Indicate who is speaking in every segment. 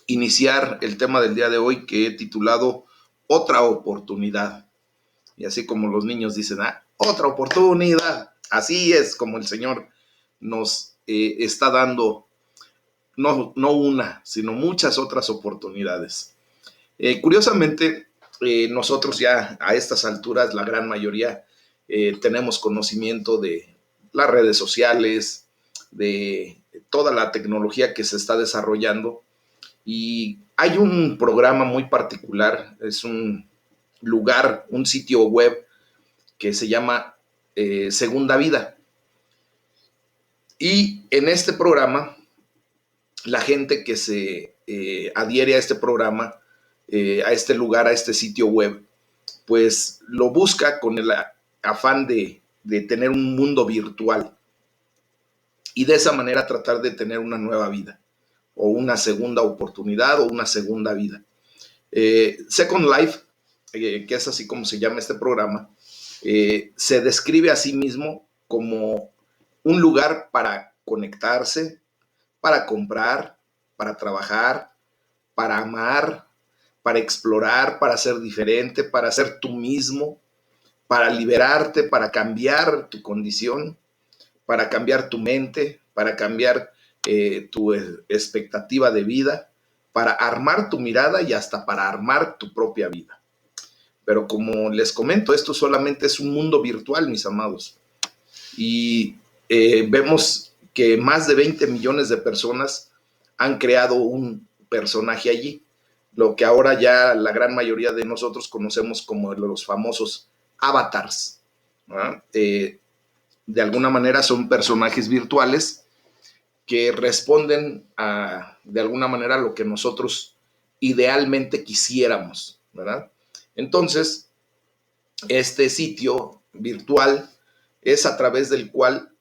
Speaker 1: iniciar el tema del día de hoy que he titulado Otra oportunidad. Y así como los niños dicen, otra oportunidad. Así es como el Señor nos está dando no una, sino muchas otras oportunidades. Curiosamente, nosotros ya a estas alturas, la gran mayoría, tenemos conocimiento de las redes sociales, de toda la tecnología que se está desarrollando. Y hay un programa muy particular, es un lugar, un sitio web que se llama Segunda Vida. Y en este programa, la gente que se adhiere a este programa, a este lugar, a este sitio web, pues lo busca con el afán de tener un mundo virtual y de esa manera tratar de tener una nueva vida o una segunda oportunidad o una segunda vida. Second Life, que es así como se llama este programa, se describe a sí mismo como un lugar para conectarse, para comprar, para trabajar, para amar, para explorar, para ser diferente, para ser tú mismo, para liberarte, para cambiar tu condición, para cambiar tu mente, para cambiar tu expectativa de vida, para armar tu mirada y hasta para armar tu propia vida. Pero como les comento, esto solamente es un mundo virtual, mis amados. Y vemos que más de 20 millones de personas han creado un personaje allí, lo que ahora ya la gran mayoría de nosotros conocemos como los famosos avatars, ¿no? De alguna manera son personajes virtuales que responden de alguna manera a lo que nosotros idealmente quisiéramos, ¿verdad? Entonces, este sitio virtual es a través del cual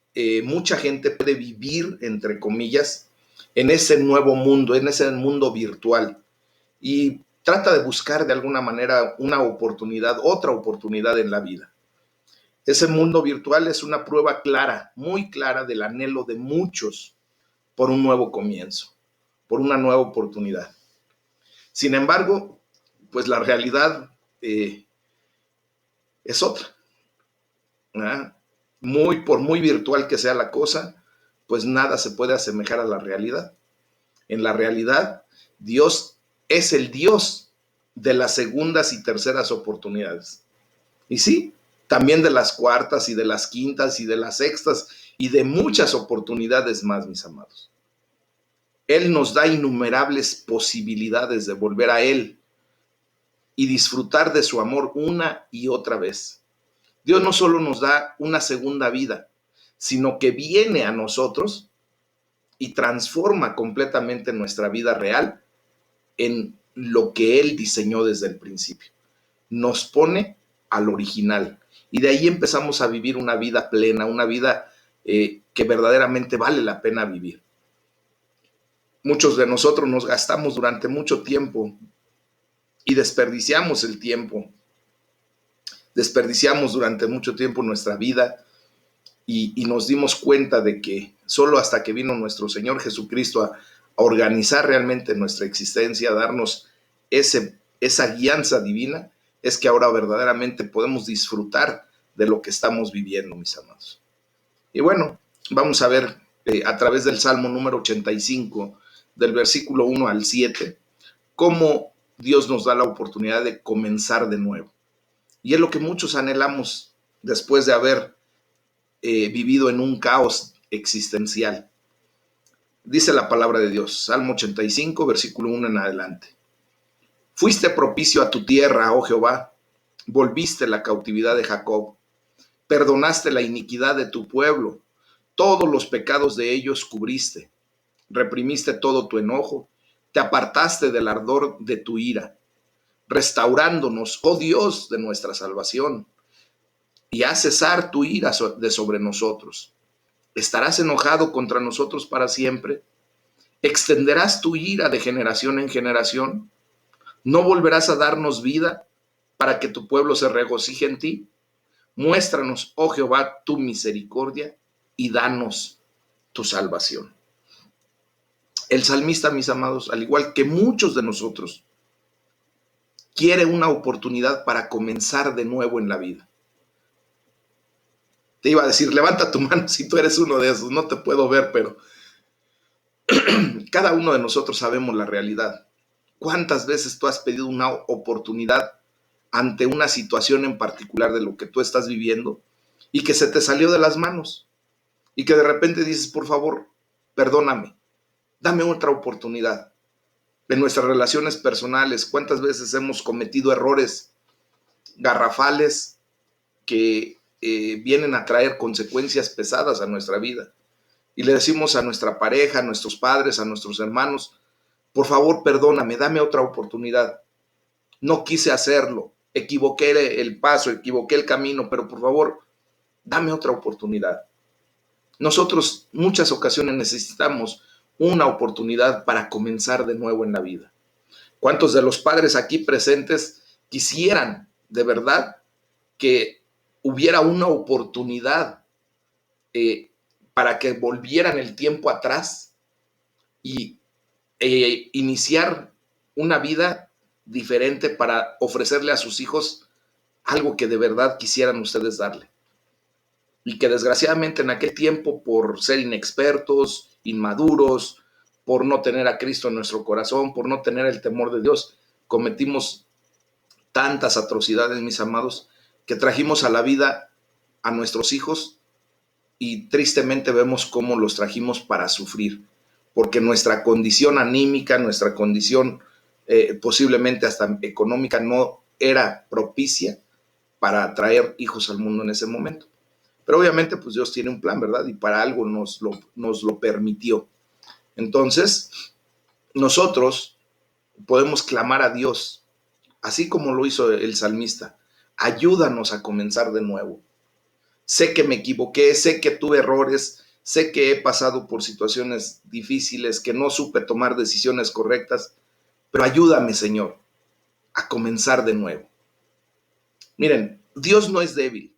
Speaker 1: mucha gente puede vivir, entre comillas, en ese nuevo mundo, en ese mundo virtual. Y trata de buscar de alguna manera una oportunidad, otra oportunidad en la vida. Ese mundo virtual es una prueba clara, muy clara del anhelo de muchos por un nuevo comienzo, por una nueva oportunidad. Sin embargo, pues la realidad es otra, ¿verdad? Por muy virtual que sea la cosa, pues nada se puede asemejar a la realidad. En la realidad, Dios es el Dios de las segundas y terceras oportunidades. Y sí, también de las cuartas y de las quintas y de las sextas y de muchas oportunidades más, mis amados. Él nos da innumerables posibilidades de volver a Él y disfrutar de su amor una y otra vez. Dios no solo nos da una segunda vida, sino que viene a nosotros y transforma completamente nuestra vida real en lo que Él diseñó desde el principio. Nos pone al original y de ahí empezamos a vivir una vida plena, una vida que verdaderamente vale la pena vivir. Muchos de nosotros nos gastamos durante mucho tiempo y desperdiciamos el tiempo, desperdiciamos durante mucho tiempo nuestra vida y nos dimos cuenta de que solo hasta que vino nuestro Señor Jesucristo a organizar realmente nuestra existencia, a darnos esa guianza divina, es que ahora verdaderamente podemos disfrutar de lo que estamos viviendo, mis amados. Y bueno, vamos a ver a través del Salmo número 85, del versículo 1 al 7, cómo Dios nos da la oportunidad de comenzar de nuevo. Y es lo que muchos anhelamos después de haber vivido en un caos existencial. Dice la palabra de Dios, Salmo 85, versículo 1 en adelante. Fuiste propicio a tu tierra, oh Jehová, volviste la cautividad de Jacob, perdonaste la iniquidad de tu pueblo, todos los pecados de ellos cubriste, reprimiste todo tu enojo, te apartaste del ardor de tu ira, restaurándonos, oh Dios de nuestra salvación, y haz cesar tu ira de sobre nosotros. ¿Estarás enojado contra nosotros para siempre? ¿Extenderás tu ira de generación en generación? ¿No volverás a darnos vida para que tu pueblo se regocije en ti? Muéstranos, oh Jehová, tu misericordia y danos tu salvación. El salmista, mis amados, al igual que muchos de nosotros, quiere una oportunidad para comenzar de nuevo en la vida. Te iba a decir, levanta tu mano si tú eres uno de esos, no te puedo ver, pero cada uno de nosotros sabemos la realidad. ¿Cuántas veces tú has pedido una oportunidad ante una situación en particular de lo que tú estás viviendo y que se te salió de las manos y que de repente dices, por favor, perdóname, dame otra oportunidad? En nuestras relaciones personales, ¿cuántas veces hemos cometido errores garrafales que vienen a traer consecuencias pesadas a nuestra vida? Y le decimos a nuestra pareja, a nuestros padres, a nuestros hermanos, por favor, perdóname, dame otra oportunidad. No quise hacerlo, equivoqué el paso, equivoqué el camino, pero por favor, dame otra oportunidad. Nosotros muchas ocasiones necesitamos una oportunidad para comenzar de nuevo en la vida. ¿Cuántos de los padres aquí presentes quisieran de verdad que hubiera una oportunidad eh, para que volvieran el tiempo atrás y iniciar una vida diferente para ofrecerle a sus hijos algo que de verdad quisieran ustedes darle? Y que desgraciadamente en aquel tiempo, por ser inexpertos, inmaduros, por no tener a Cristo en nuestro corazón, por no tener el temor de Dios, cometimos tantas atrocidades, mis amados, que trajimos a la vida a nuestros hijos y tristemente vemos cómo los trajimos para sufrir, porque nuestra condición anímica, nuestra condición posiblemente hasta económica no era propicia para traer hijos al mundo en ese momento. Pero obviamente pues Dios tiene un plan, ¿verdad? Y para algo nos lo permitió. Entonces, nosotros podemos clamar a Dios, así como lo hizo el salmista. Ayúdanos a comenzar de nuevo. Sé que me equivoqué, sé que tuve errores, sé que he pasado por situaciones difíciles, que no supe tomar decisiones correctas, pero ayúdame, Señor, a comenzar de nuevo. Miren, Dios no es débil.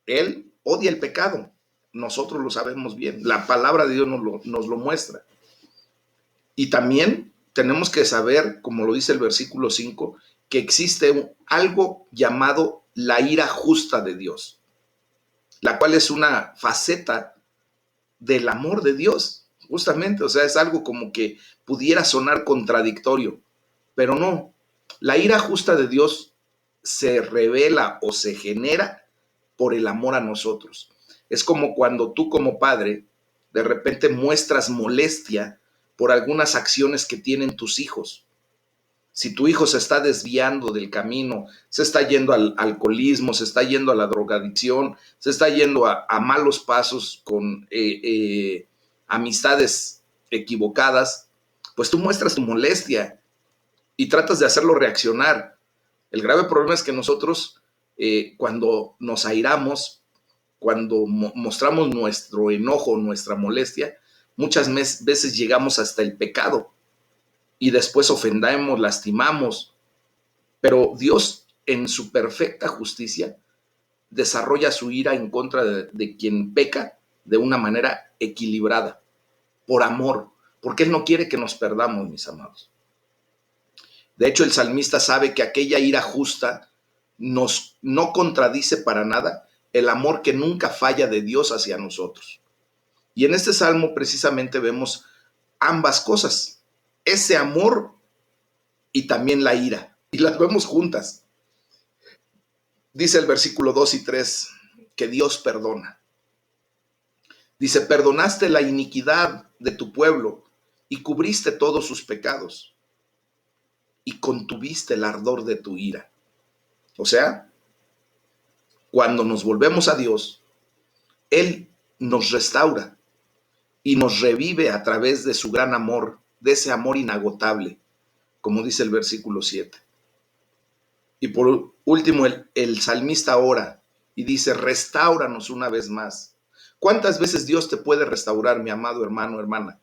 Speaker 1: Él odia el pecado. Nosotros lo sabemos bien. La palabra de Dios nos lo muestra. Y también tenemos que saber, como lo dice el versículo 5, que existe algo llamado la ira justa de Dios, la cual es una faceta del amor de Dios, justamente. O sea, es algo como que pudiera sonar contradictorio, pero no. La ira justa de Dios se revela o se genera por el amor a nosotros. Es como cuando tú como padre de repente muestras molestia por algunas acciones que tienen tus hijos. Si tu hijo se está desviando del camino, se está yendo al alcoholismo, se está yendo a la drogadicción, se está yendo a malos pasos con amistades equivocadas, pues tú muestras tu molestia y tratas de hacerlo reaccionar. El grave problema es que nosotros, cuando nos airamos, cuando mostramos nuestro enojo, nuestra molestia, muchas veces llegamos hasta el pecado y después ofendemos, lastimamos. Pero Dios, en su perfecta justicia, desarrolla su ira en contra de quien peca de una manera equilibrada, por amor, porque Él no quiere que nos perdamos, mis amados. De hecho, el salmista sabe que aquella ira justa no contradice para nada el amor que nunca falla de Dios hacia nosotros. Y en este salmo precisamente vemos ambas cosas, ese amor y también la ira, y las vemos juntas. Dice el versículo 2 y 3 que Dios perdona. Dice, perdonaste la iniquidad de tu pueblo y cubriste todos sus pecados y contuviste el ardor de tu ira. O sea, cuando nos volvemos a Dios, Él nos restaura y nos revive a través de su gran amor, de ese amor inagotable, como dice el versículo 7. Y por último, el salmista ora y dice, restáuranos una vez más. ¿Cuántas veces Dios te puede restaurar, mi amado hermano, hermana?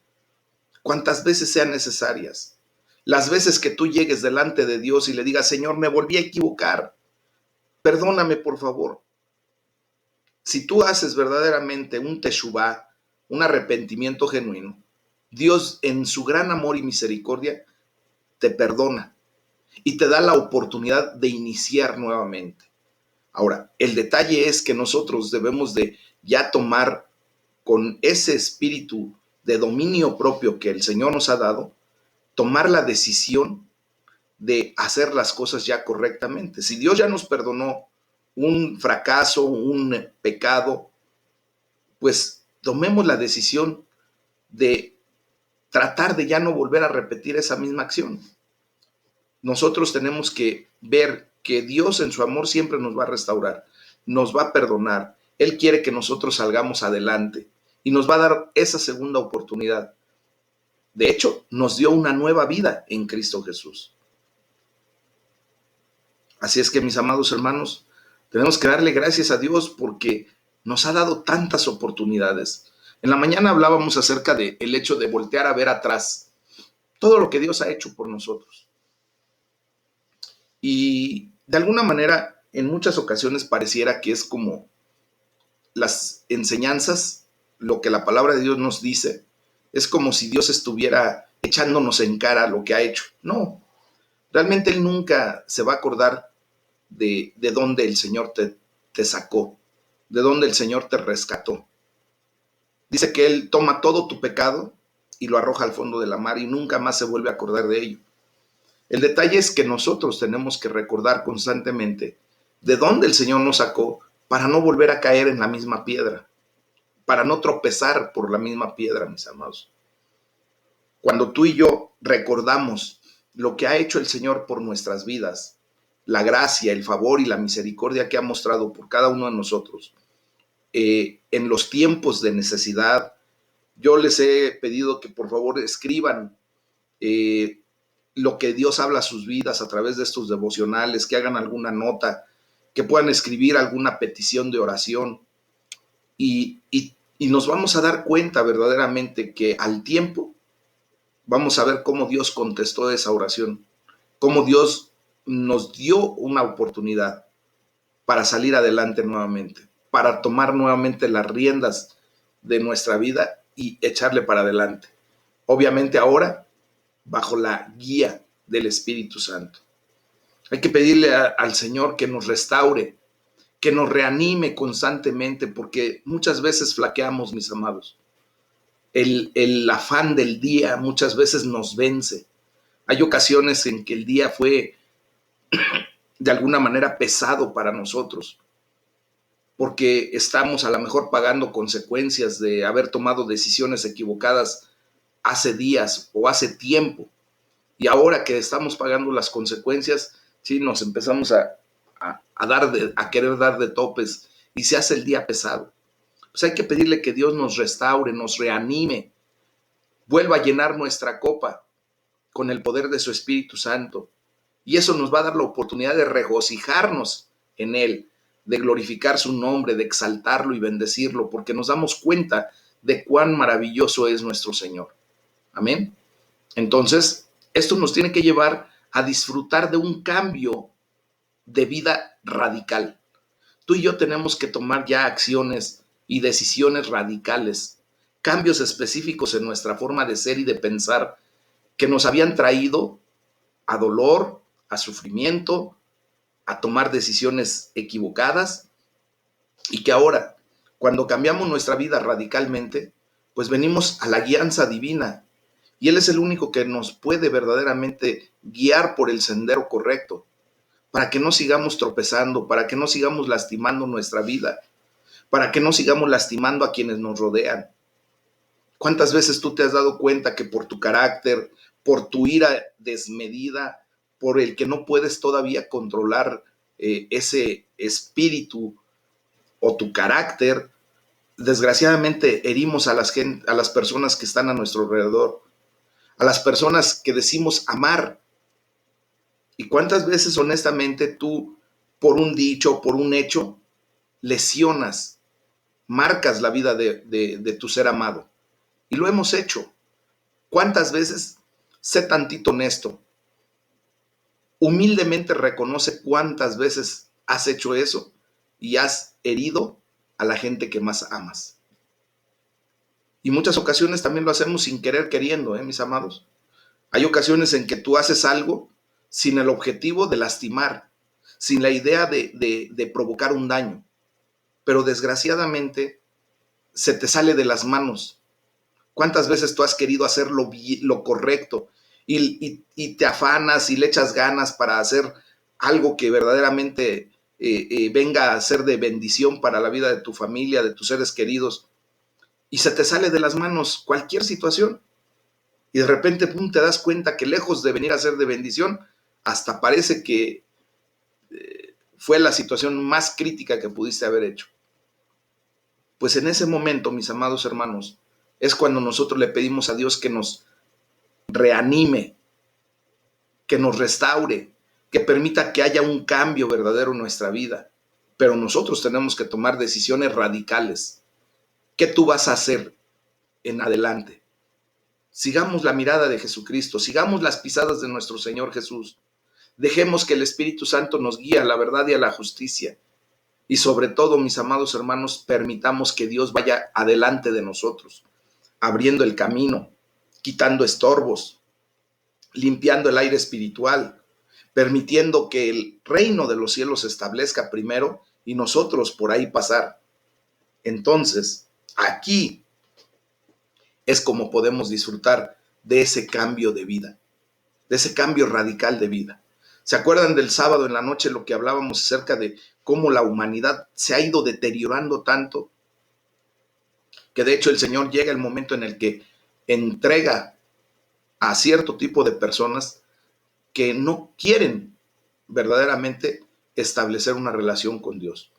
Speaker 1: ¿Cuántas veces sean necesarias? Las veces que tú llegues delante de Dios y le digas, Señor, me volví a equivocar. Perdóname, por favor. Si tú haces verdaderamente un teshuvá, un arrepentimiento genuino, Dios en su gran amor y misericordia te perdona y te da la oportunidad de iniciar nuevamente. Ahora, el detalle es que nosotros debemos de ya tomar con ese espíritu de dominio propio que el Señor nos ha dado, tomar la decisión de hacer las cosas ya correctamente. Si Dios ya nos perdonó un fracaso, un pecado, pues tomemos la decisión de tratar de ya no volver a repetir esa misma acción. Nosotros tenemos que ver que Dios en su amor siempre nos va a restaurar, nos va a perdonar. Él quiere que nosotros salgamos adelante y nos va a dar esa segunda oportunidad. De hecho, nos dio una nueva vida en Cristo Jesús. Así es que, mis amados hermanos, tenemos que darle gracias a Dios porque nos ha dado tantas oportunidades. En la mañana hablábamos acerca del hecho de voltear a ver atrás todo lo que Dios ha hecho por nosotros. Y de alguna manera, en muchas ocasiones pareciera que es como las enseñanzas, lo que la palabra de Dios nos dice, es como si Dios estuviera echándonos en cara lo que ha hecho. No, realmente Él nunca se va a acordar de dónde el Señor te sacó, de dónde el Señor te rescató. Dice que Él toma todo tu pecado y lo arroja al fondo de la mar y nunca más se vuelve a acordar de ello. El detalle es que nosotros tenemos que recordar constantemente de dónde el Señor nos sacó para no volver a caer en la misma piedra, para no tropezar por la misma piedra, mis amados. Cuando tú y yo recordamos lo que ha hecho el Señor por nuestras vidas, la gracia, el favor y la misericordia que ha mostrado por cada uno de nosotros, en los tiempos de necesidad, yo les he pedido que por favor escriban lo que Dios habla a sus vidas a través de estos devocionales, que hagan alguna nota, que puedan escribir alguna petición de oración y nos vamos a dar cuenta verdaderamente que al tiempo vamos a ver cómo Dios contestó esa oración, cómo Dios nos dio una oportunidad para salir adelante nuevamente, para tomar nuevamente las riendas de nuestra vida y echarle para adelante. Obviamente ahora bajo la guía del Espíritu Santo. Hay que pedirle al Señor que nos restaure, que nos reanime constantemente, porque muchas veces flaqueamos, mis amados. El afán del día muchas veces nos vence. Hay ocasiones en que el día fue de alguna manera pesado para nosotros, porque estamos a lo mejor pagando consecuencias de haber tomado decisiones equivocadas hace días o hace tiempo. Y ahora que estamos pagando las consecuencias, sí, nos empezamos a querer dar de topes y se hace el día pesado. Pues hay que pedirle que Dios nos restaure, nos reanime, vuelva a llenar nuestra copa con el poder de su Espíritu Santo. Y eso nos va a dar la oportunidad de regocijarnos en Él, de glorificar su nombre, de exaltarlo y bendecirlo, porque nos damos cuenta de cuán maravilloso es nuestro Señor. Amén. Entonces, esto nos tiene que llevar a disfrutar de un cambio de vida radical. Tú y yo tenemos que tomar ya acciones y decisiones radicales, cambios específicos en nuestra forma de ser y de pensar que nos habían traído a dolor, a sufrimiento, a tomar decisiones equivocadas y que ahora, cuando cambiamos nuestra vida radicalmente, pues venimos a la guianza divina y Él es el único que nos puede verdaderamente guiar por el sendero correcto, para que no sigamos tropezando, para que no sigamos lastimando nuestra vida, para que no sigamos lastimando a quienes nos rodean. ¿Cuántas veces tú te has dado cuenta que por tu carácter, por tu ira desmedida, por el que no puedes todavía controlar ese espíritu o tu carácter, desgraciadamente herimos a las personas que están a nuestro alrededor, a las personas que decimos amar? ¿Y cuántas veces honestamente tú, por un dicho, por un hecho, lesionas, marcas la vida de tu ser amado? Y lo hemos hecho. ¿Cuántas veces? Sé tantito honesto. Humildemente reconoce cuántas veces has hecho eso y has herido a la gente que más amas. Y muchas ocasiones también lo hacemos sin querer queriendo, mis amados. Hay ocasiones en que tú haces algo sin el objetivo de lastimar, sin la idea de provocar un daño, pero desgraciadamente se te sale de las manos. ¿Cuántas veces tú has querido hacer lo correcto y te afanas y le echas ganas para hacer algo que verdaderamente venga a ser de bendición para la vida de tu familia, de tus seres queridos, y se te sale de las manos cualquier situación? Y de repente, pum, te das cuenta que lejos de venir a ser de bendición, hasta parece que fue la situación más crítica que pudiste haber hecho. Pues en ese momento, mis amados hermanos, es cuando nosotros le pedimos a Dios que nos reanime, que nos restaure, que permita que haya un cambio verdadero en nuestra vida. Pero nosotros tenemos que tomar decisiones radicales. ¿Qué tú vas a hacer en adelante? Sigamos la mirada de Jesucristo, sigamos las pisadas de nuestro Señor Jesús. Dejemos que el Espíritu Santo nos guíe a la verdad y a la justicia. Y sobre todo, mis amados hermanos, permitamos que Dios vaya adelante de nosotros, abriendo el camino, quitando estorbos, limpiando el aire espiritual, permitiendo que el reino de los cielos se establezca primero y nosotros por ahí pasar. Entonces, aquí es como podemos disfrutar de ese cambio de vida, de ese cambio radical de vida. ¿Se acuerdan del sábado en la noche lo que hablábamos acerca de cómo la humanidad se ha ido deteriorando tanto? Que de hecho el Señor llega el momento en el que entrega a cierto tipo de personas que no quieren verdaderamente establecer una relación con Dios.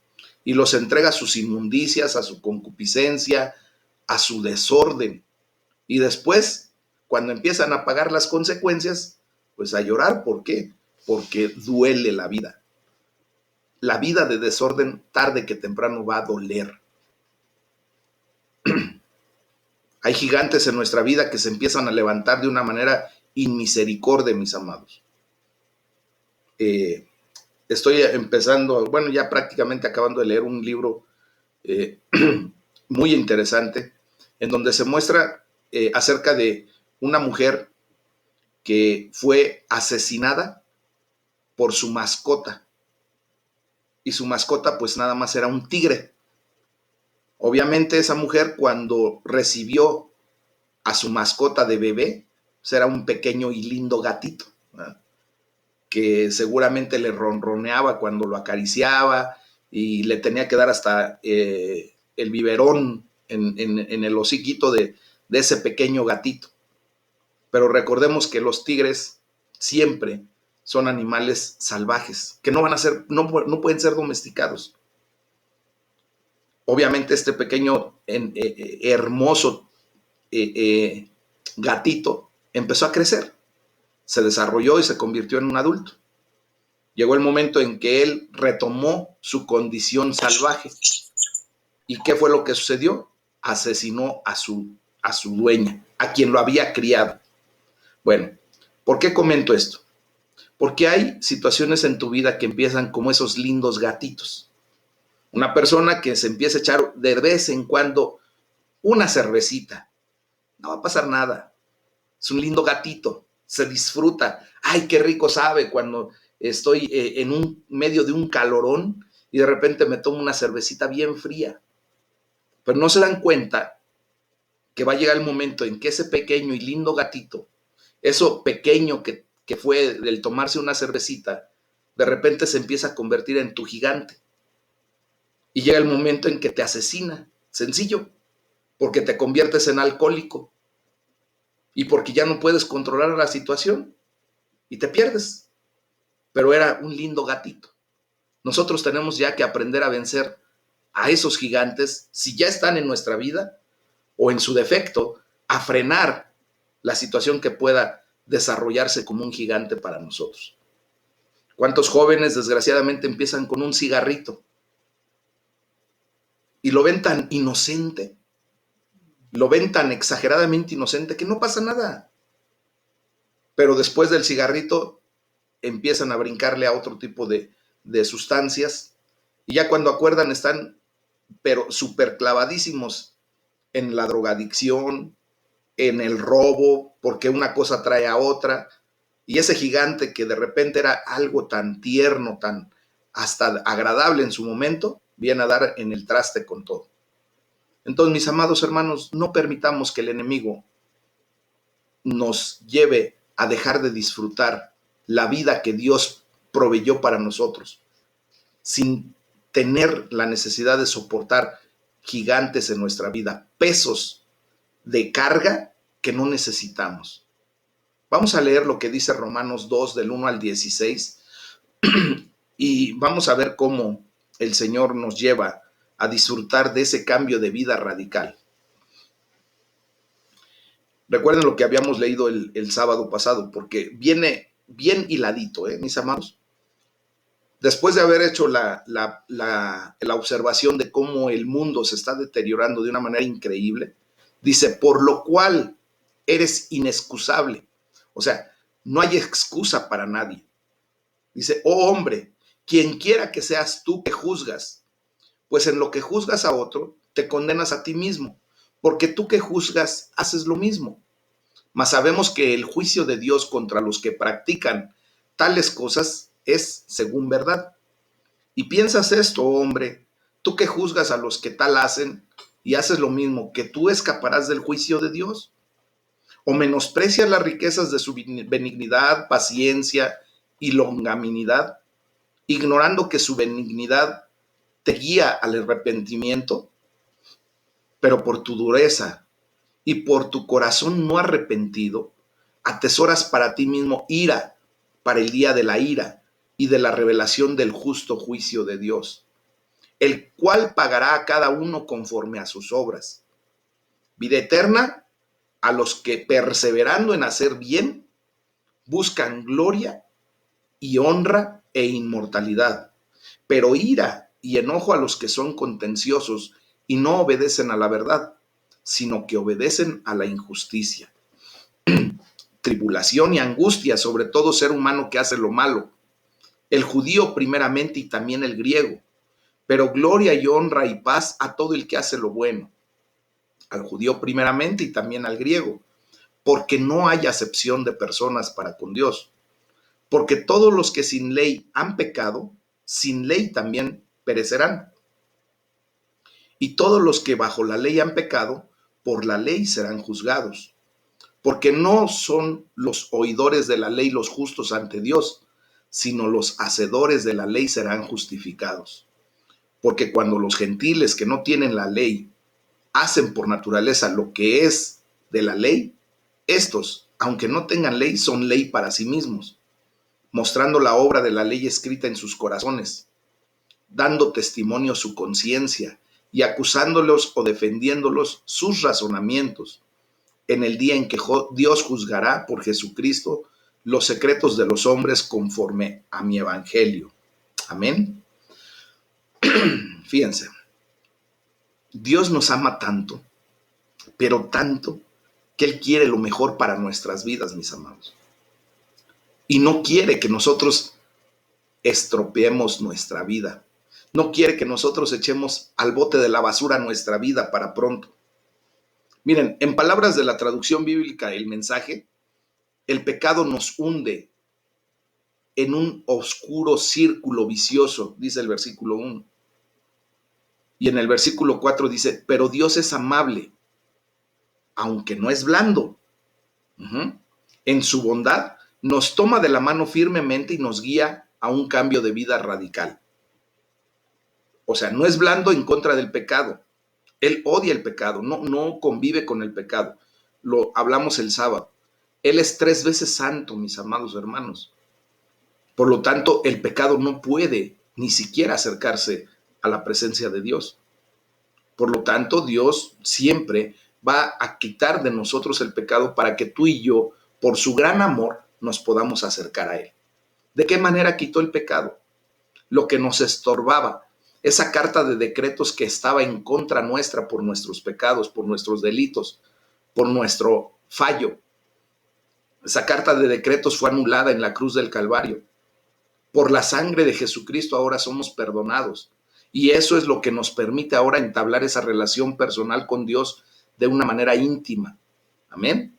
Speaker 1: Y los entrega a sus inmundicias, a su concupiscencia, a su desorden. Y después, cuando empiezan a pagar las consecuencias, pues a llorar. ¿Por qué? Porque duele la vida. La vida de desorden tarde que temprano va a doler. Hay gigantes en nuestra vida que se empiezan a levantar de una manera inmisericordia, mis amados. Estoy empezando, bueno, ya prácticamente acabando de leer un libro muy interesante, en donde se muestra acerca de una mujer que fue asesinada por su mascota. Y su mascota pues nada más era un tigre. Obviamente esa mujer cuando recibió a su mascota de bebé, pues era un pequeño y lindo gatito, ¿verdad? Que seguramente le ronroneaba cuando lo acariciaba y le tenía que dar hasta el biberón en el hociquito de ese pequeño gatito. Pero recordemos que los tigres siempre son animales salvajes, que no van a ser, no pueden ser domesticados. Obviamente este pequeño hermoso gatito empezó a crecer, se desarrolló y se convirtió en un adulto. Llegó el momento en que él retomó su condición salvaje. ¿Y qué fue lo que sucedió? Asesinó a su dueña, a quien lo había criado. Bueno, ¿por qué comento esto? Porque hay situaciones en tu vida que empiezan como esos lindos gatitos. Una persona que se empieza a echar de vez en cuando una cervecita. No va a pasar nada. Es un lindo gatito. Se disfruta. Ay, qué rico sabe cuando estoy en un medio de un calorón y de repente me tomo una cervecita bien fría. Pero no se dan cuenta que va a llegar el momento en que ese pequeño y lindo gatito, eso pequeño que fue del tomarse una cervecita, de repente se empieza a convertir en tu gigante. Y llega el momento en que te asesina, sencillo, porque te conviertes en alcohólico y porque ya no puedes controlar la situación y te pierdes. Pero era un lindo gatito. Nosotros tenemos ya que aprender a vencer a esos gigantes, si ya están en nuestra vida o en su defecto, a frenar la situación que pueda desarrollarse como un gigante para nosotros. ¿Cuántos jóvenes desgraciadamente empiezan con un cigarrito y lo ven tan inocente, lo ven tan exageradamente inocente que no pasa nada? Pero después del cigarrito empiezan a brincarle a otro tipo de sustancias y ya cuando acuerdan están pero súper clavadísimos en la drogadicción, en el robo, porque una cosa trae a otra. Y ese gigante que de repente era algo tan tierno, tan hasta agradable en su momento, viene a dar en el traste con todo. Entonces, mis amados hermanos, no permitamos que el enemigo nos lleve a dejar de disfrutar la vida que Dios proveyó para nosotros, sin tener la necesidad de soportar gigantes en nuestra vida, pesos de carga que no necesitamos. Vamos a leer lo que dice Romanos 2 del 1 al 16 y vamos a ver cómo el Señor nos lleva a disfrutar de ese cambio de vida radical. Recuerden lo que habíamos leído el sábado pasado, porque viene bien hiladito, mis amados. Después de haber hecho la observación de cómo el mundo se está deteriorando de una manera increíble, dice, por lo cual eres inexcusable. O sea, no hay excusa para nadie. Dice, oh hombre, quien quiera que seas tú que juzgas, pues en lo que juzgas a otro, te condenas a ti mismo, porque tú que juzgas haces lo mismo. Mas sabemos que el juicio de Dios contra los que practican tales cosas es según verdad. Y piensas esto, oh hombre, tú que juzgas a los que tal hacen y haces lo mismo, ¿que tú escaparás del juicio de Dios? ¿O menosprecias las riquezas de su benignidad, paciencia y longanimidad, ignorando que su benignidad te guía al arrepentimiento? Pero por tu dureza y por tu corazón no arrepentido, atesoras para ti mismo ira para el día de la ira y de la revelación del justo juicio de Dios, el cual pagará a cada uno conforme a sus obras. Vida eterna a los que, perseverando en hacer bien, buscan gloria y honra e inmortalidad, pero ira y enojo a los que son contenciosos y no obedecen a la verdad, sino que obedecen a la injusticia. Tribulación y angustia sobre todo ser humano que hace lo malo, el judío primeramente y también el griego, pero gloria y honra y paz a todo el que hace lo bueno, al judío primeramente y también al griego, porque no hay acepción de personas para con Dios, porque todos los que sin ley han pecado, sin ley también perecerán. Y todos los que bajo la ley han pecado, por la ley serán juzgados. Porque no son los oidores de la ley los justos ante Dios, sino los hacedores de la ley serán justificados. Porque cuando los gentiles que no tienen la ley hacen por naturaleza lo que es de la ley, estos, aunque no tengan ley, son ley para sí mismos, mostrando la obra de la ley escrita en sus corazones, dando testimonio su conciencia y acusándolos o defendiéndolos sus razonamientos, en el día en que Dios juzgará por Jesucristo los secretos de los hombres conforme a mi evangelio. Amén. Fíjense, Dios nos ama tanto, pero tanto, que Él quiere lo mejor para nuestras vidas, mis amados. Y no quiere que nosotros estropeemos nuestra vida. No quiere que nosotros echemos al bote de la basura nuestra vida para pronto. Miren, en palabras de la traducción bíblica, el mensaje, el pecado nos hunde en un oscuro círculo vicioso, dice el versículo 1. Y en el versículo 4 dice, pero Dios es amable, aunque no es blando. En su bondad nos toma de la mano firmemente y nos guía a un cambio de vida radical. O sea, no es blando en contra del pecado. Él odia el pecado, no convive con el pecado. Lo hablamos el sábado. Él es 3 veces santo, mis amados hermanos. Por lo tanto, el pecado no puede ni siquiera acercarse a la presencia de Dios. Por lo tanto, Dios siempre va a quitar de nosotros el pecado para que tú y yo, por su gran amor, nos podamos acercar a Él. ¿De qué manera quitó el pecado? Lo que nos estorbaba, esa carta de decretos que estaba en contra nuestra por nuestros pecados, por nuestros delitos, por nuestro fallo. Esa carta de decretos fue anulada en la cruz del Calvario. Por la sangre de Jesucristo ahora somos perdonados. Y eso es lo que nos permite ahora entablar esa relación personal con Dios de una manera íntima. Amén.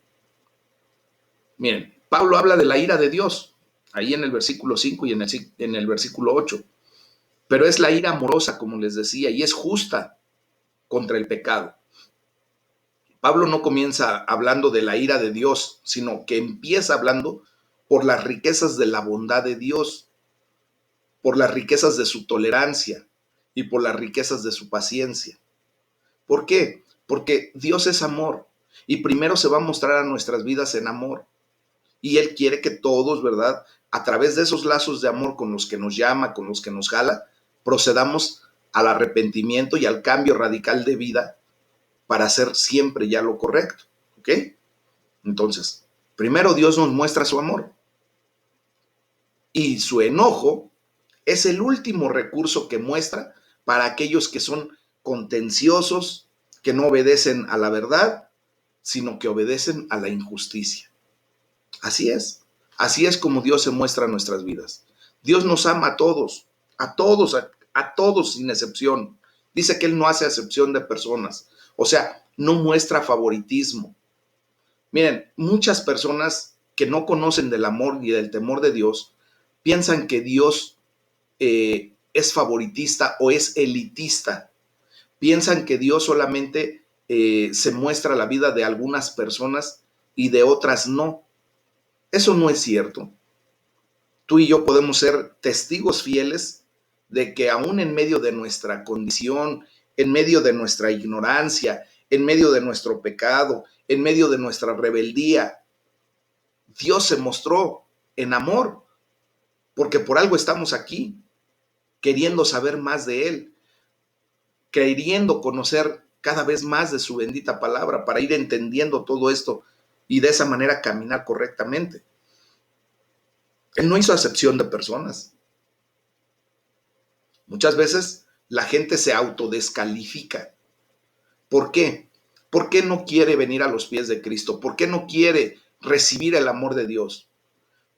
Speaker 1: Miren, Pablo habla de la ira de Dios, ahí en el versículo 5 y en el versículo 8. Pero es la ira amorosa, como les decía, y es justa contra el pecado. Pablo no comienza hablando de la ira de Dios, sino que empieza hablando por las riquezas de la bondad de Dios, por las riquezas de su tolerancia y por las riquezas de su paciencia. ¿Por qué? Porque Dios es amor y primero se va a mostrar a nuestras vidas en amor. Y Él quiere que todos, ¿verdad? A través de esos lazos de amor con los que nos llama, con los que nos jala, procedamos al arrepentimiento y al cambio radical de vida para hacer siempre ya lo correcto. ¿Ok? Entonces, primero Dios nos muestra su amor. Y su enojo es el último recurso que muestra para aquellos que son contenciosos, que no obedecen a la verdad, sino que obedecen a la injusticia. Así es como Dios se muestra en nuestras vidas. Dios nos ama a todos, a todos sin excepción. Dice que Él no hace acepción de personas, o sea, no muestra favoritismo. Miren, muchas personas que no conocen del amor y del temor de Dios piensan que Dios es favoritista o es elitista. Piensan que Dios solamente se muestra la vida de algunas personas y de otras no. Eso no es cierto. Tú y yo podemos ser testigos fieles de que aún en medio de nuestra condición, en medio de nuestra ignorancia, en medio de nuestro pecado, en medio de nuestra rebeldía, Dios se mostró en amor, porque por algo estamos aquí, queriendo saber más de Él, queriendo conocer cada vez más de su bendita palabra para ir entendiendo todo esto y de esa manera caminar correctamente. Él no hizo acepción de personas. Muchas veces la gente se autodescalifica. ¿Por qué? ¿Por qué no quiere venir a los pies de Cristo? ¿Por qué no quiere recibir el amor de Dios?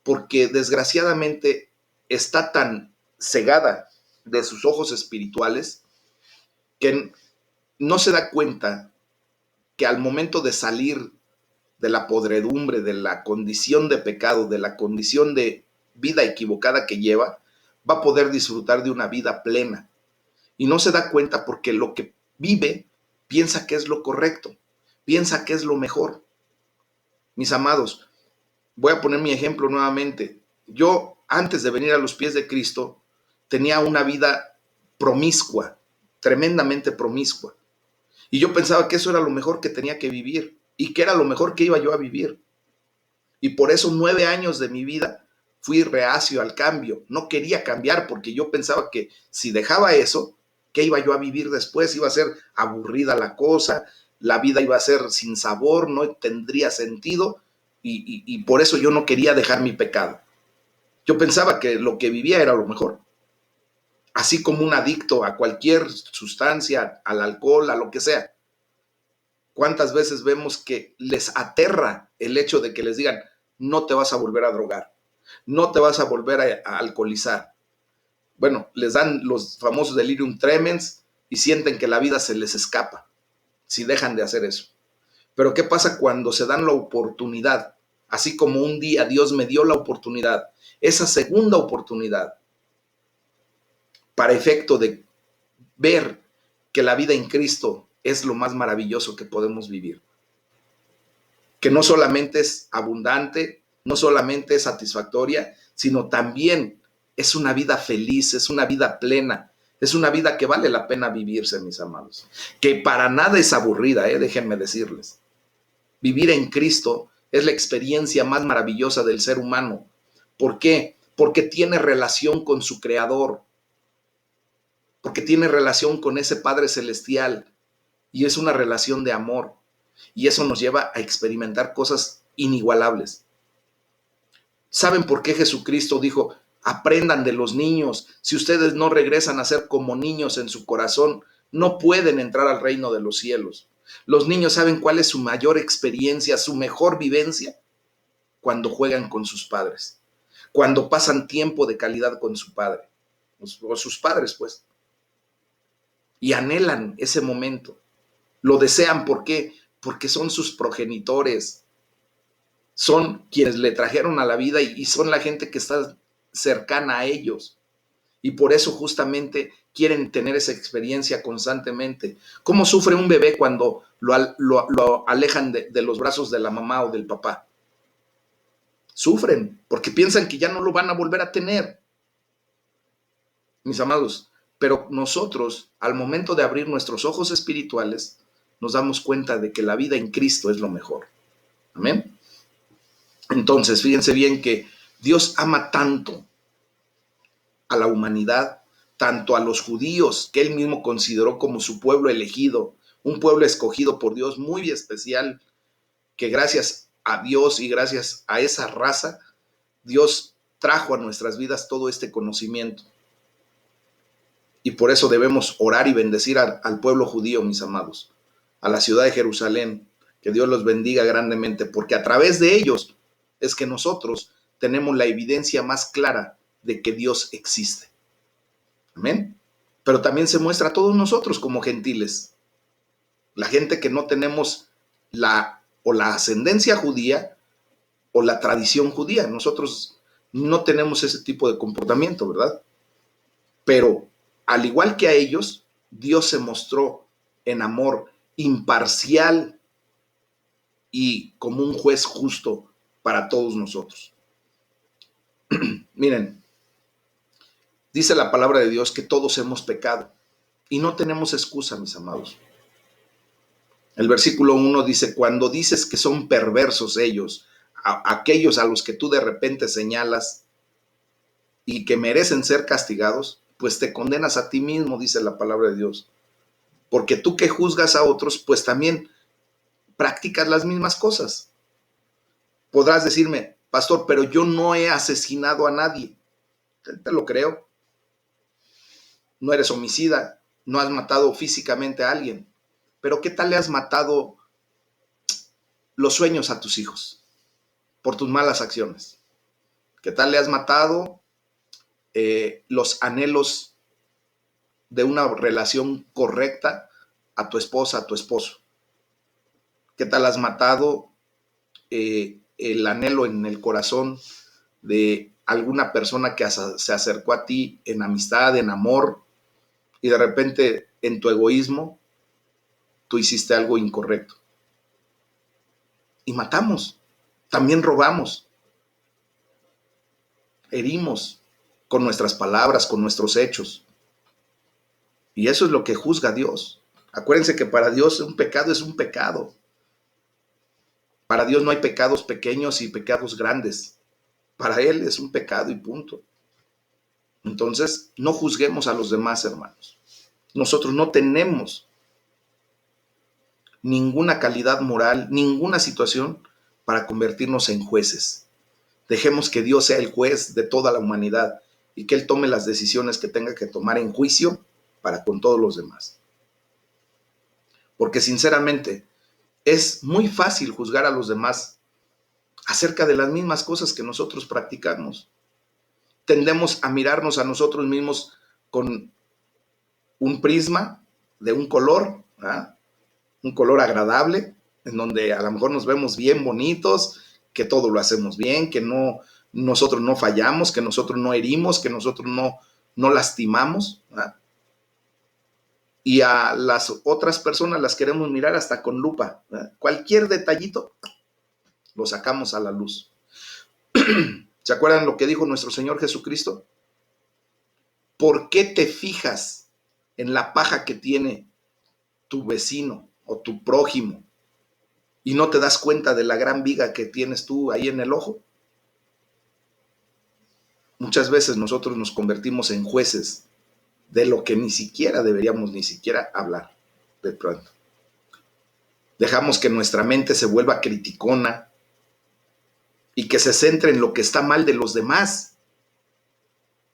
Speaker 1: Porque desgraciadamente está tan cegada de sus ojos espirituales que no se da cuenta que al momento de salir de la podredumbre, de la condición de pecado, de la condición de vida equivocada que lleva, va a poder disfrutar de una vida plena. Y no se da cuenta porque lo que vive piensa que es lo correcto, piensa que es lo mejor. Mis amados, voy a poner mi ejemplo nuevamente. Yo, antes de venir a los pies de Cristo, tenía una vida promiscua, tremendamente promiscua. Y yo pensaba que eso era lo mejor que tenía que vivir y que era lo mejor que iba yo a vivir. Y por eso 9 años de mi vida fui reacio al cambio. No quería cambiar porque yo pensaba que si dejaba eso, ¿qué iba yo a vivir después? Iba a ser aburrida la cosa, la vida iba a ser sin sabor, no tendría sentido y por eso yo no quería dejar mi pecado. Yo pensaba que lo que vivía era lo mejor. Así como un adicto a cualquier sustancia, al alcohol, a lo que sea. ¿Cuántas veces vemos que les aterra el hecho de que les digan, no te vas a volver a drogar, no te vas a volver a alcoholizar? Bueno, les dan los famosos delirium tremens y sienten que la vida se les escapa si dejan de hacer eso. Pero ¿qué pasa cuando se dan la oportunidad? Así como un día Dios me dio la oportunidad, esa segunda oportunidad, para efecto de ver que la vida en Cristo es lo más maravilloso que podemos vivir. Que no solamente es abundante, no solamente es satisfactoria, sino también es una vida feliz, es una vida plena, es una vida que vale la pena vivirse, mis amados. Que para nada es aburrida, déjenme decirles. Vivir en Cristo es la experiencia más maravillosa del ser humano. ¿Por qué? Porque tiene relación con su Creador, porque tiene relación con ese Padre Celestial y es una relación de amor. Y eso nos lleva a experimentar cosas inigualables. ¿Saben por qué Jesucristo dijo, aprendan de los niños? Si ustedes no regresan a ser como niños en su corazón, no pueden entrar al reino de los cielos. Los niños saben cuál es su mayor experiencia, su mejor vivencia, cuando juegan con sus padres, cuando pasan tiempo de calidad con su padre, o sus padres, pues. Y anhelan ese momento. Lo desean, ¿por qué? porque son sus progenitores, son quienes le trajeron a la vida y son la gente que está cercana a ellos. Y por eso justamente quieren tener esa experiencia constantemente. ¿Cómo sufre un bebé cuando lo alejan de los brazos de la mamá o del papá? Sufren porque piensan que ya no lo van a volver a tener, mis amados. Pero nosotros, al momento de abrir nuestros ojos espirituales, nos damos cuenta de que la vida en Cristo es lo mejor. Amén. Entonces, fíjense bien que Dios ama tanto a la humanidad, tanto a los judíos, que él mismo consideró como su pueblo elegido, un pueblo escogido por Dios muy especial, que gracias a Dios y gracias a esa raza, Dios trajo a nuestras vidas todo este conocimiento. Y por eso debemos orar y bendecir al pueblo judío, mis amados, a la ciudad de Jerusalén, que Dios los bendiga grandemente, porque a través de ellos es que nosotros tenemos la evidencia más clara de que Dios existe. Amén. Pero también se muestra a todos nosotros como gentiles, la gente que no tenemos la ascendencia judía o la tradición judía. Nosotros no tenemos ese tipo de comportamiento, ¿verdad? Pero al igual que a ellos, Dios se mostró en amor imparcial y como un juez justo para todos nosotros. Miren, dice la palabra de Dios que todos hemos pecado y no tenemos excusa, mis amados. El versículo 1 dice, cuando dices que son perversos ellos, aquellos a los que tú de repente señalas y que merecen ser castigados, pues te condenas a ti mismo, dice la palabra de Dios. Porque tú que juzgas a otros, pues también practicas las mismas cosas. Podrás decirme, pastor, pero yo no he asesinado a nadie. Te lo creo. No eres homicida, no has matado físicamente a alguien. Pero ¿qué tal le has matado los sueños a tus hijos por tus malas acciones? ¿Qué tal le has matado los anhelos de una relación correcta a tu esposa, a tu esposo? ¿Qué tal has matado el anhelo en el corazón de alguna persona que se acercó a ti en amistad, en amor, y de repente en tu egoísmo tú hiciste algo incorrecto? Y matamos, también robamos, herimos con nuestras palabras, con nuestros hechos. Y eso es lo que juzga Dios. Acuérdense que para Dios un pecado es un pecado. Para Dios no hay pecados pequeños y pecados grandes. Para Él es un pecado y punto. Entonces, no juzguemos a los demás, hermanos. Nosotros no tenemos ninguna calidad moral, ninguna situación para convertirnos en jueces. Dejemos que Dios sea el juez de toda la humanidad y que Él tome las decisiones que tenga que tomar en juicio para con todos los demás. Porque sinceramente es muy fácil juzgar a los demás acerca de las mismas cosas que nosotros practicamos. Tendemos a mirarnos a nosotros mismos con un prisma de un color, ¿verdad? Un color agradable, en donde a lo mejor nos vemos bien bonitos, que todo lo hacemos bien, que nosotros no fallamos, que nosotros no herimos, que nosotros no lastimamos, ¿verdad? Y a las otras personas las queremos mirar hasta con lupa, ¿verdad? Cualquier detallito lo sacamos a la luz. ¿Se acuerdan lo que dijo nuestro Señor Jesucristo? ¿Por qué te fijas en la paja que tiene tu vecino o tu prójimo y no te das cuenta de la gran viga que tienes tú ahí en el ojo? Muchas veces nosotros nos convertimos en jueces de lo que ni siquiera deberíamos ni siquiera hablar de pronto. Dejamos que nuestra mente se vuelva criticona y que se centre en lo que está mal de los demás.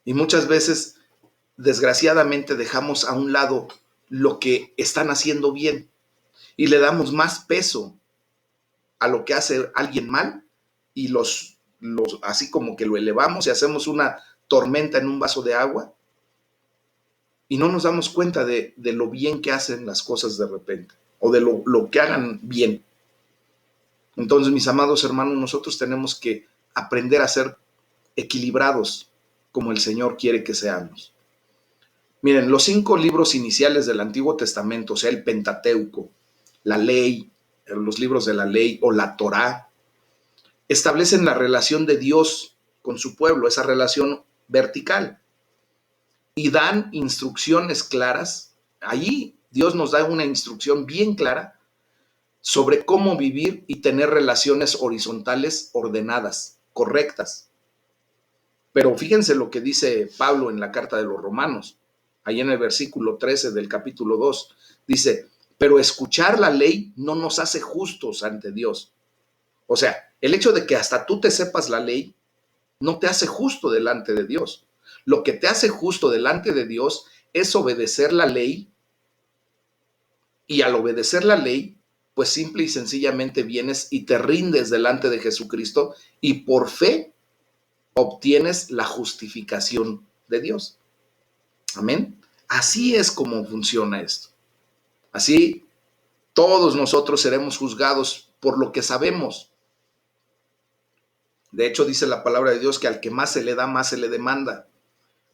Speaker 1: Y muchas veces, desgraciadamente, dejamos a un lado lo que están haciendo bien y le damos más peso a lo que hace alguien mal y así como que lo elevamos y hacemos una tormenta en un vaso de agua y no nos damos cuenta de lo bien que hacen las cosas de repente. o de lo que hagan bien. Entonces, mis amados hermanos, nosotros tenemos que aprender a ser equilibrados como el Señor quiere que seamos. Miren, los 5 libros iniciales del Antiguo Testamento, o sea, el Pentateuco, la ley, los libros de la ley o la Torá, establecen la relación de Dios con su pueblo, esa relación vertical, y dan instrucciones claras. Allí Dios nos da una instrucción bien clara sobre cómo vivir y tener relaciones horizontales ordenadas, correctas. Pero fíjense lo que dice Pablo en la carta de los Romanos, ahí en el versículo 13 del capítulo 2, dice, pero escuchar la ley no nos hace justos ante Dios. O sea, el hecho de que hasta tú te sepas la ley no te hace justo delante de Dios. Lo que te hace justo delante de Dios es obedecer la ley, y al obedecer la ley, pues simple y sencillamente vienes y te rindes delante de Jesucristo y por fe obtienes la justificación de Dios. Amén. Así es como funciona esto. Así todos nosotros seremos juzgados por lo que sabemos. De hecho, dice la palabra de Dios que al que más se le da, más se le demanda.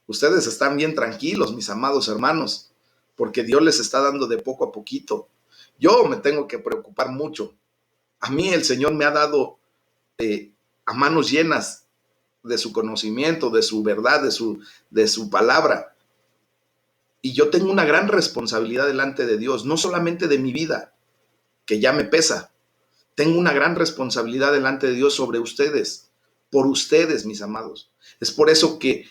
Speaker 1: Ustedes están bien tranquilos, mis amados hermanos, porque Dios les está dando de poco a poquito. Yo me tengo que preocupar mucho. A mí el Señor me ha dado a manos llenas de su conocimiento, de su verdad, de su palabra. Y yo tengo una gran responsabilidad delante de Dios, no solamente de mi vida, que ya me pesa. Tengo una gran responsabilidad delante de Dios sobre ustedes, por ustedes, mis amados. Es por eso que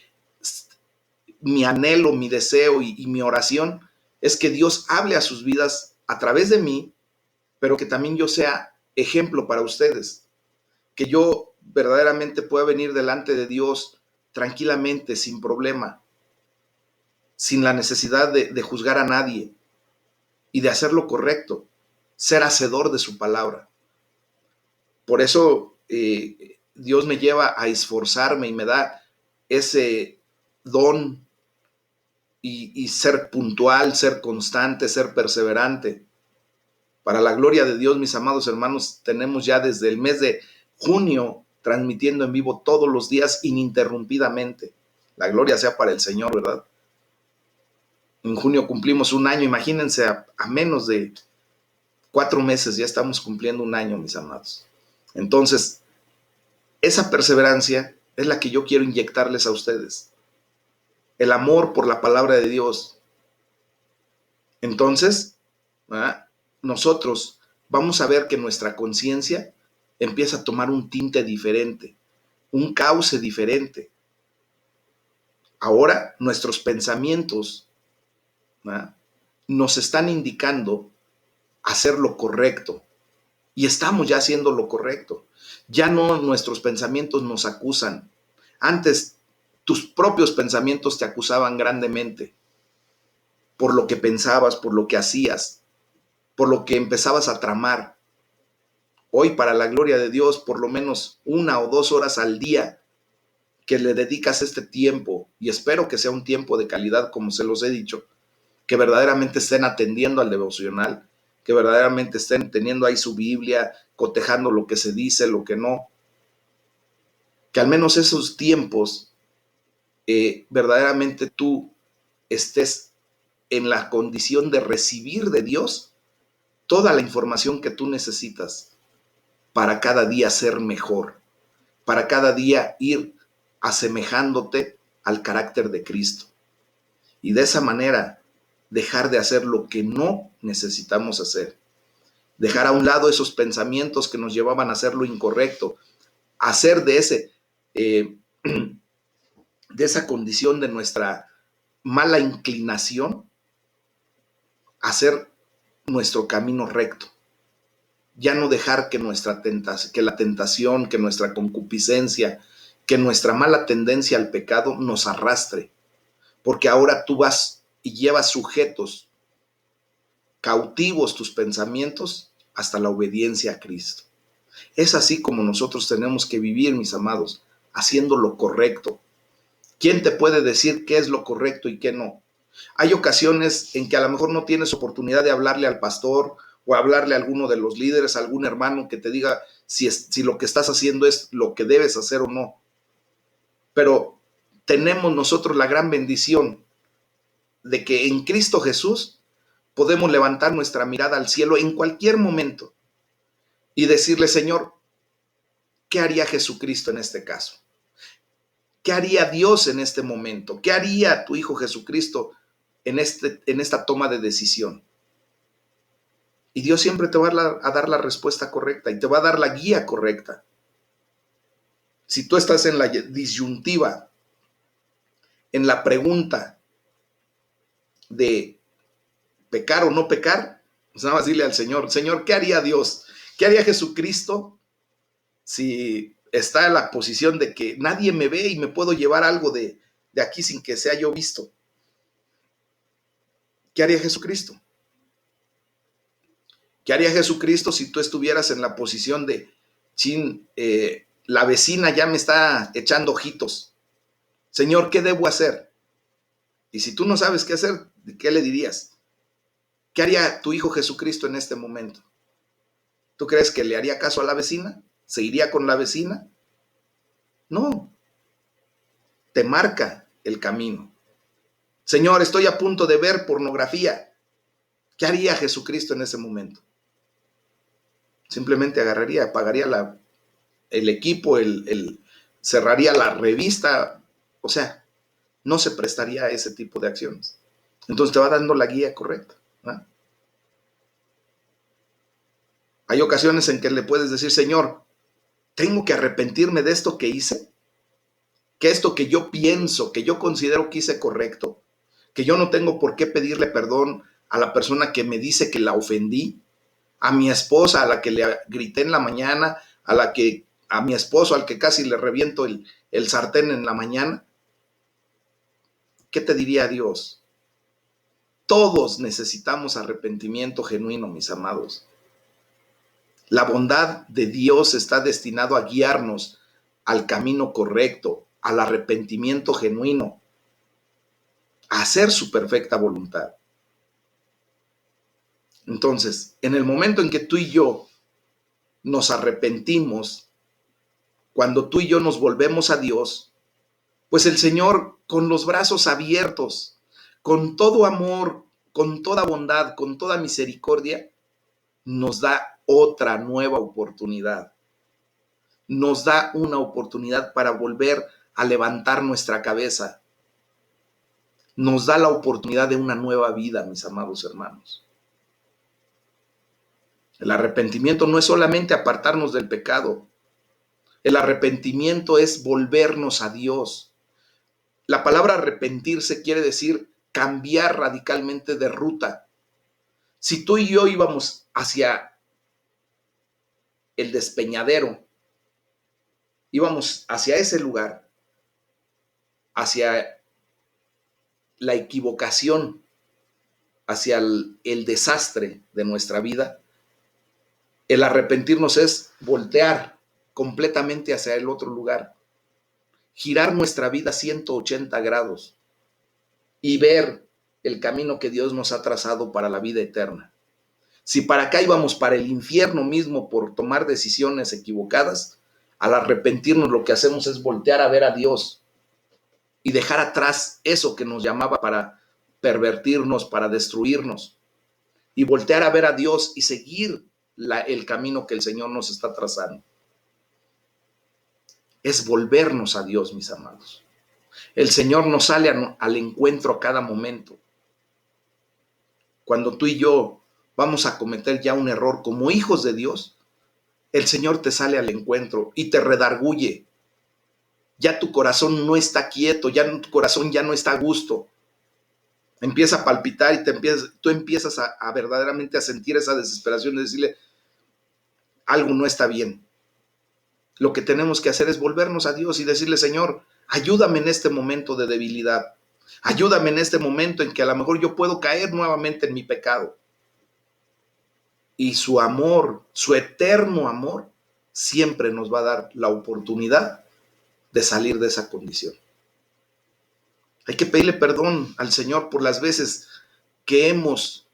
Speaker 1: mi anhelo, mi deseo y mi oración es que Dios hable a sus vidas a través de mí, pero que también yo sea ejemplo para ustedes. Que yo verdaderamente pueda venir delante de Dios tranquilamente, sin problema, sin la necesidad de juzgar a nadie y de hacer lo correcto, ser hacedor de su palabra. Por eso Dios me lleva a esforzarme y me da ese don y ser puntual, ser constante, ser perseverante. Para la gloria de Dios, mis amados hermanos, tenemos ya desde el mes de junio transmitiendo en vivo todos los días ininterrumpidamente. La gloria sea para el Señor, ¿verdad? En junio cumplimos un año, imagínense, a menos de 4 meses ya estamos cumpliendo un año, mis amados. Entonces, esa perseverancia es la que yo quiero inyectarles a ustedes. El amor por la palabra de Dios. Entonces, ¿verdad? Nosotros vamos a ver que nuestra conciencia empieza a tomar un tinte diferente, un cauce diferente. Ahora nuestros pensamientos, ¿verdad?, nos están indicando hacer lo correcto y estamos ya haciendo lo correcto. Ya no nuestros pensamientos nos acusan. Antes tus propios pensamientos te acusaban grandemente por lo que pensabas, por lo que hacías, por lo que empezabas a tramar. Hoy, para la gloria de Dios, por lo menos 1 o 2 horas al día que le dedicas este tiempo, y espero que sea un tiempo de calidad, como se los he dicho, que verdaderamente estén atendiendo al devocional, que verdaderamente estén teniendo ahí su Biblia, cotejando lo que se dice, lo que no. Que al menos esos tiempos verdaderamente tú estés en la condición de recibir de Dios toda la información que tú necesitas para cada día ser mejor, para cada día ir asemejándote al carácter de Cristo. Y de esa manera dejar de hacer lo que no necesitamos hacer. Dejar a un lado esos pensamientos que nos llevaban a hacer lo incorrecto. Hacer de esa condición de nuestra mala inclinación, hacer nuestro camino recto. Ya no dejar que que la tentación, que nuestra concupiscencia, que nuestra mala tendencia al pecado nos arrastre. Porque ahora tú vas y llevas sujetos, cautivos tus pensamientos hasta la obediencia a Cristo. Es así como nosotros tenemos que vivir, mis amados, haciendo lo correcto. ¿Quién te puede decir qué es lo correcto y qué no? Hay ocasiones en que a lo mejor no tienes oportunidad de hablarle al pastor o hablarle a alguno de los líderes, a algún hermano que te diga si lo que estás haciendo es lo que debes hacer o no. Pero tenemos nosotros la gran bendición de que en Cristo Jesús podemos levantar nuestra mirada al cielo en cualquier momento y decirle, Señor, ¿qué haría Jesucristo en este caso? ¿Qué haría Dios en este momento? ¿Qué haría tu Hijo Jesucristo en esta toma de decisión? Y Dios siempre te va a dar la respuesta correcta y te va a dar la guía correcta. Si tú estás en la disyuntiva, en la pregunta de pecar o no pecar, pues nada más dile al Señor, Señor, ¿qué haría Dios? ¿Qué haría Jesucristo si está en la posición de que nadie me ve y me puedo llevar algo de aquí sin que sea yo visto? ¿Qué haría Jesucristo? ¿Qué haría Jesucristo si tú estuvieras en la posición de, la vecina ya me está echando ojitos? Señor, ¿qué debo hacer? Y si tú no sabes qué hacer, ¿qué le dirías? ¿Qué haría tu Hijo Jesucristo en este momento? ¿Tú crees que le haría caso a la vecina? ¿Se iría con la vecina? No, te marca el camino. Señor, estoy a punto de ver pornografía. ¿Qué haría Jesucristo en ese momento? Simplemente agarraría, apagaría el equipo, cerraría la revista, o sea, no se prestaría a ese tipo de acciones. Entonces te va dando la guía correcta, ¿no? Hay ocasiones en que le puedes decir, Señor, tengo que arrepentirme de esto que hice, que esto que yo pienso, que yo considero que hice correcto, que yo no tengo por qué pedirle perdón a la persona que me dice que la ofendí, a mi esposa, a la que le grité en la mañana, a mi esposo, al que casi le reviento el sartén en la mañana. ¿Qué te diría Dios? Todos necesitamos arrepentimiento genuino, mis amados. La bondad de Dios está destinado a guiarnos al camino correcto, al arrepentimiento genuino, a hacer su perfecta voluntad. Entonces, en el momento en que tú y yo nos arrepentimos, cuando tú y yo nos volvemos a Dios, pues el Señor, con los brazos abiertos, con todo amor, con toda bondad, con toda misericordia, nos da otra nueva oportunidad. Nos da una oportunidad para volver a levantar nuestra cabeza. Nos da la oportunidad de una nueva vida, mis amados hermanos. El arrepentimiento no es solamente apartarnos del pecado. El arrepentimiento es volvernos a Dios. La palabra arrepentirse quiere decir cambiar radicalmente de ruta. Si tú y yo íbamos hacia el despeñadero, íbamos hacia ese lugar, hacia la equivocación, hacia el desastre de nuestra vida, el arrepentirnos es voltear completamente hacia el otro lugar, girar nuestra vida 180 grados y ver el camino que Dios nos ha trazado para la vida eterna. Si para acá íbamos para el infierno mismo por tomar decisiones equivocadas, al arrepentirnos lo que hacemos es voltear a ver a Dios y dejar atrás eso que nos llamaba para pervertirnos, para destruirnos, y voltear a ver a Dios y seguir el camino que el Señor nos está trazando. Es volvernos a Dios, mis amados. El Señor nos sale al encuentro a cada momento. Cuando tú y yo vamos a cometer ya un error como hijos de Dios, el Señor te sale al encuentro y te redarguye. Ya tu corazón no está quieto, ya tu corazón ya no está a gusto. Empieza a palpitar y tú empiezas a verdaderamente a sentir esa desesperación de decirle, algo no está bien. Lo que tenemos que hacer es volvernos a Dios y decirle, Señor, ayúdame en este momento de debilidad. Ayúdame en este momento en que a lo mejor yo puedo caer nuevamente en mi pecado. Y su amor, su eterno amor, siempre nos va a dar la oportunidad de salir de esa condición. Hay que pedirle perdón al Señor por las veces que hemos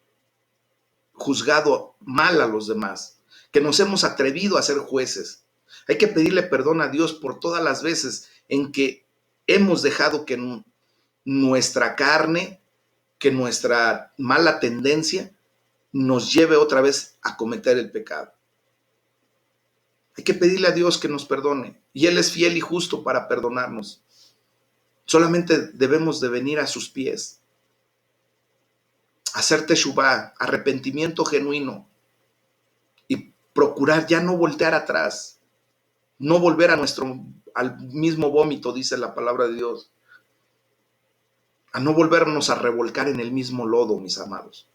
Speaker 1: juzgado mal a los demás, que nos hemos atrevido a ser jueces. Hay que pedirle perdón a Dios por todas las veces en que hemos dejado que nuestra carne, que nuestra mala tendencia nos lleve otra vez a cometer el pecado. Hay que pedirle a Dios que nos perdone, y Él es fiel y justo para perdonarnos. Solamente debemos de venir a sus pies, hacer teshuvá, arrepentimiento genuino, y procurar ya no voltear atrás, no volver al mismo vómito, dice la palabra de Dios, a no volvernos a revolcar en el mismo lodo, mis amados.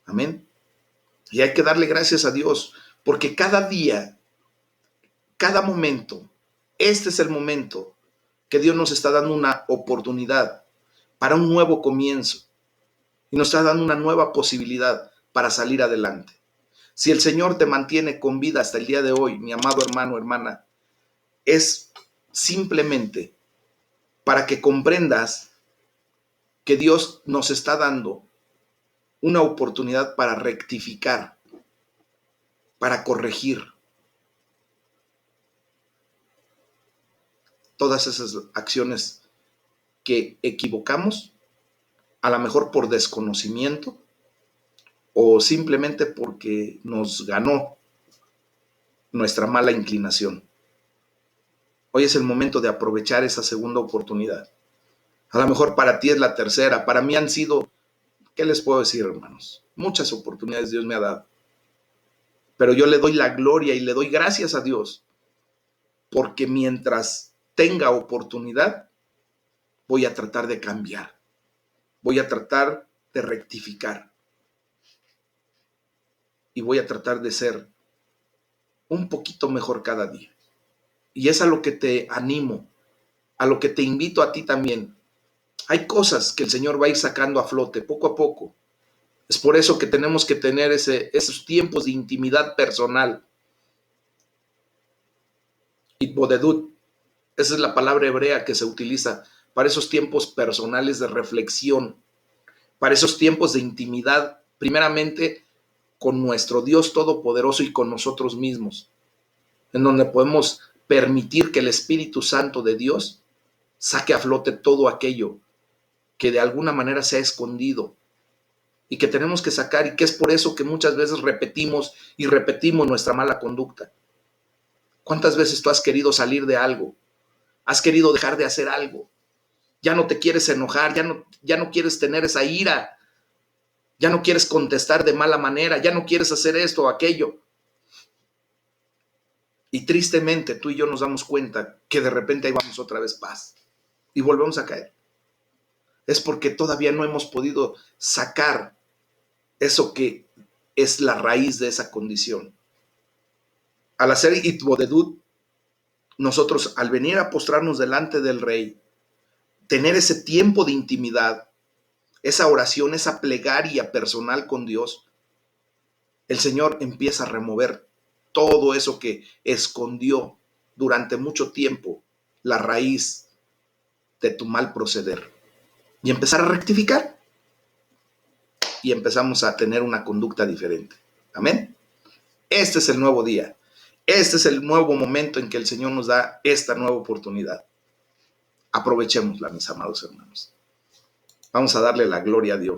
Speaker 1: Amén. Y hay que darle gracias a Dios, porque cada día, cada momento, este es el momento que Dios nos está dando una oportunidad para un nuevo comienzo, y nos está dando una nueva posibilidad para salir adelante. Si el Señor te mantiene con vida hasta el día de hoy, mi amado hermano, hermana, es simplemente para que comprendas que Dios nos está dando una oportunidad para rectificar, para corregir todas esas acciones que equivocamos, a lo mejor por desconocimiento o simplemente porque nos ganó nuestra mala inclinación. Hoy es el momento de aprovechar esa segunda oportunidad. A lo mejor para ti es la tercera, para mí han sido, ¿qué les puedo decir, hermanos? Muchas oportunidades Dios me ha dado. Pero yo le doy la gloria y le doy gracias a Dios, porque mientras tenga oportunidad, voy a tratar de cambiar, voy a tratar de rectificar y voy a tratar de ser un poquito mejor cada día. Y es a lo que te animo, a lo que te invito a ti también. Hay cosas que el Señor va a ir sacando a flote poco a poco. Es por eso que tenemos que tener esos tiempos de intimidad personal. Itbodedut, esa es la palabra hebrea que se utiliza para esos tiempos personales de reflexión, para esos tiempos de intimidad, primeramente con nuestro Dios Todopoderoso y con nosotros mismos, en donde podemos permitir que el Espíritu Santo de Dios saque a flote todo aquello que de alguna manera se ha escondido y que tenemos que sacar, y que es por eso que muchas veces repetimos y repetimos nuestra mala conducta. ¿Cuántas veces tú has querido salir de algo? ¿Has querido dejar de hacer algo? Ya no te quieres enojar, ya no quieres tener esa ira, ya no quieres contestar de mala manera, ya no quieres hacer esto o aquello. Y tristemente tú y yo nos damos cuenta que de repente ahí vamos otra vez paz y volvemos a caer. Es porque todavía no hemos podido sacar eso que es la raíz de esa condición. Al hacer itbodedut, nosotros al venir a postrarnos delante del Rey, tener ese tiempo de intimidad, esa oración, esa plegaria personal con Dios, el Señor empieza a remover todo eso que escondió durante mucho tiempo la raíz de tu mal proceder, y empezar a rectificar, y empezamos a tener una conducta diferente. Amén. Este es el nuevo día. Este es el nuevo momento en que el Señor nos da esta nueva oportunidad. Aprovechémosla, mis amados hermanos. Vamos a darle la gloria a Dios.